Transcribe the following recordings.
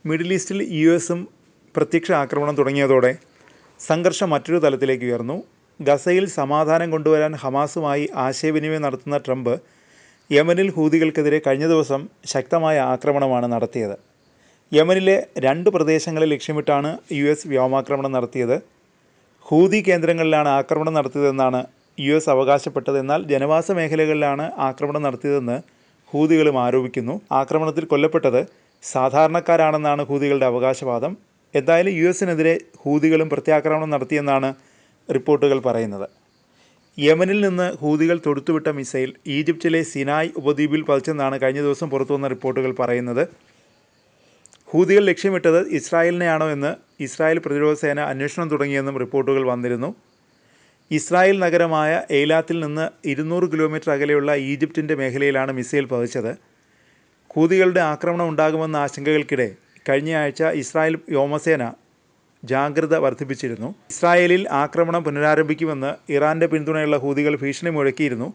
Middle ഈസ്റ്റിൽ US-ഉം പ്രത്യക്ഷ ആക്രമണം തുടങ്ങിയതോടെ സംഘർഷം മറ്റൊരു തലത്തിലേക്ക് ഉയർന്നു. ഗസയിൽ സമാധാനം കൊണ്ടുവരാൻ ഹമാസുമായി ആശയവിനിമയം നടത്തുന്ന ട്രംപ് യമനിൽ ഹൂതികൾക്കെതിരെ കഴിഞ്ഞ ദിവസം ശക്തമായ ആക്രമണമാണ് നടത്തിയത്. യമനിലെ 2 പ്രദേശങ്ങളെ ലക്ഷ്യമിട്ടാണ് US വ്യോമാക്രമണം നടത്തിയത്. ഹൂതി കേന്ദ്രങ്ങളിലാണ് ആക്രമണം നടത്തിയതെന്നാണ് US അവകാശപ്പെട്ടത്. എന്നാൽ ജനവാസ മേഖലകളിലാണ് ആക്രമണം നടത്തിയതെന്ന് ഹൂതികളും ആരോപിക്കുന്നു. ആക്രമണത്തിൽ കൊല്ലപ്പെട്ടത് സാധാരണക്കാരാണെന്നാണ് ഹൂതികളുടെ അവകാശവാദം. എന്തായാലും US-നെതിരെ ഹൂതികളും പ്രത്യാക്രമണം നടത്തിയെന്നാണ് റിപ്പോർട്ടുകൾ പറയുന്നത്. യമനിൽ നിന്ന് ഹൂതികൾ തൊടുത്തുവിട്ട മിസൈൽ ഈജിപ്തിലെ സിനായ് ഉപദ്വീപിൽ പതിച്ചെന്നാണ് കഴിഞ്ഞ ദിവസം പുറത്തുവന്ന റിപ്പോർട്ടുകൾ പറയുന്നത്. ഹൂതികൾ ലക്ഷ്യമിട്ടത് ഇസ്രായേലിനെയാണോ എന്ന് ഇസ്രായേൽ പ്രതിരോധ സേന അന്വേഷണം തുടങ്ങിയെന്നും റിപ്പോർട്ടുകൾ വന്നിരുന്നു. ഇസ്രായേൽ നഗരമായ എയ്ലാത്തിൽ നിന്ന് 200 കിലോമീറ്റർ അകലെയുള്ള ഈജിപ്തിൻ്റെ മേഖലയിലാണ് മിസൈൽ പതിച്ചത്. ഹൂതികളുടെ ആക്രമണം ഉണ്ടാകുമെന്ന ആശങ്കകൾക്കിടെ കഴിഞ്ഞയാഴ്ച ഇസ്രായേൽ വ്യോമസേന ജാഗ്രത വർദ്ധിപ്പിച്ചിരുന്നു. ഇസ്രായേലിൽ ആക്രമണം പുനരാരംഭിക്കുമെന്ന് ഇറാൻ്റെ പിന്തുണയുള്ള ഹൂതികൾ ഭീഷണി മുഴക്കിയിരുന്നു.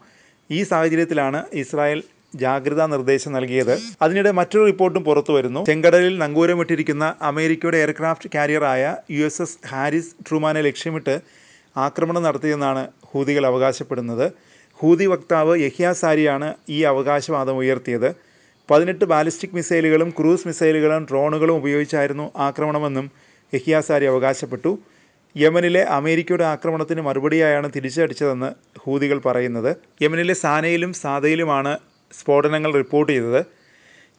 ഈ സാഹചര്യത്തിലാണ് ഇസ്രായേൽ ജാഗ്രതാ നിർദ്ദേശം നൽകിയത്. അതിനിടെ മറ്റൊരു റിപ്പോർട്ടും പുറത്തു വരുന്നു. ചെങ്കടലിൽ നങ്കൂരമിട്ടിരിക്കുന്ന അമേരിക്കയുടെ എയർക്രാഫ്റ്റ് കാരിയറായ USS ഹാരിസ് ട്രൂമാനെ ലക്ഷ്യമിട്ട് ആക്രമണം നടത്തിയെന്നാണ് ഹൂതികൾ അവകാശപ്പെടുന്നത്. ഹൂതി വക്താവ് യഹ്യ സാരിയാണ് ഈ അവകാശവാദം ഉയർത്തിയത്. 18 ബാലിസ്റ്റിക് മിസൈലുകളും ക്രൂസ് മിസൈലുകളും ഡ്രോണുകളും ഉപയോഗിച്ചായിരുന്നു ആക്രമണമെന്നും യഹ്യ സാരി അവകാശപ്പെട്ടു. യമനിലെ അമേരിക്കയുടെ ആക്രമണത്തിന് മറുപടിയായാണ് തിരിച്ചടിച്ചതെന്ന് ഹൂതികൾ പറയുന്നത്. യമനിലെ സാനയിലും സാദയിലുമാണ് സ്ഫോടനങ്ങൾ റിപ്പോർട്ട് ചെയ്തത്.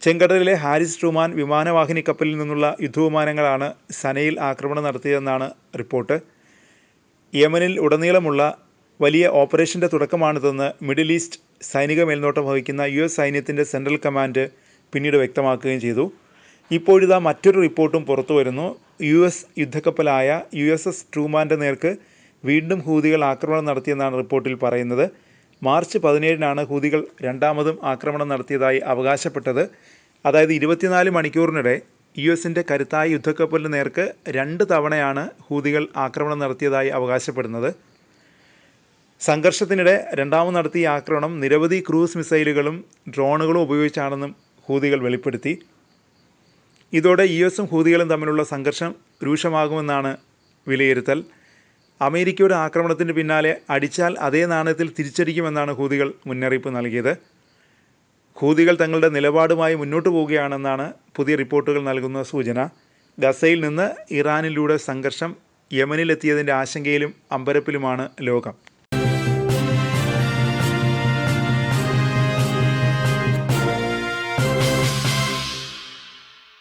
ചെങ്കടലിലെ ഹാരിസ് ട്രൂമാൻ വിമാനവാഹിനി കപ്പലിൽ നിന്നുള്ള യുദ്ധവിമാനങ്ങളാണ് സനയിൽ ആക്രമണം നടത്തിയതെന്നാണ് റിപ്പോർട്ട്. യമനിൽ ഉടനീളമുള്ള വലിയ ഓപ്പറേഷൻ്റെ തുടക്കമാണിതെന്ന് മിഡിൽ ഈസ്റ്റ് സൈനിക മേൽനോട്ടം വഹിക്കുന്ന US സൈന്യത്തിൻ്റെ സെൻട്രൽ കമാൻഡ് പിന്നീട് വ്യക്തമാക്കുകയും ചെയ്തു. ഇപ്പോഴിതാ മറ്റൊരു റിപ്പോർട്ടും പുറത്തു വരുന്നു. US യുദ്ധക്കപ്പലായ USS ട്രൂമാൻ്റെ നേർക്ക് വീണ്ടും ഹൂതികൾ ആക്രമണം നടത്തിയെന്നാണ് റിപ്പോർട്ടിൽ പറയുന്നത്. മാർച്ച് 17-നാണ് ഹൂതികൾ രണ്ടാമതും ആക്രമണം നടത്തിയതായി അവകാശപ്പെട്ടത്. അതായത് 24 മണിക്കൂറിനിടെ US-ൻ്റെ കരുത്തായ യുദ്ധക്കപ്പലിന് നേർക്ക് 2 തവണയാണ് ഹൂതികൾ ആക്രമണം നടത്തിയതായി അവകാശപ്പെടുന്നത്. സംഘർഷത്തിനിടെ രണ്ടാമത് നടത്തിയ ആക്രമണം നിരവധി ക്രൂസ് മിസൈലുകളും ഡ്രോണുകളും ഉപയോഗിച്ചാണെന്നും ഹൂതികൾ വെളിപ്പെടുത്തി. ഇതോടെ US-ഉം ഹൂതികളും തമ്മിലുള്ള സംഘർഷം രൂക്ഷമാകുമെന്നാണ് വിലയിരുത്തൽ. അമേരിക്കയുടെ ആക്രമണത്തിന് പിന്നാലെ അടിച്ചാൽ അതേ നാണയത്തിൽ തിരിച്ചടിക്കുമെന്നാണ് ഹൂതികൾ മുന്നറിയിപ്പ് നൽകിയത്. ഹൂതികൾ തങ്ങളുടെ നിലപാടുമായി മുന്നോട്ട് പോവുകയാണെന്നാണ് പുതിയ റിപ്പോർട്ടുകൾ നൽകുന്ന സൂചന. ഗസയിൽ നിന്ന് ഇറാനിലൂടെ സംഘർഷം യമനിലെത്തിയതിൻ്റെ ആശങ്കയിലും അമ്പരപ്പിലുമാണ് ലോകം.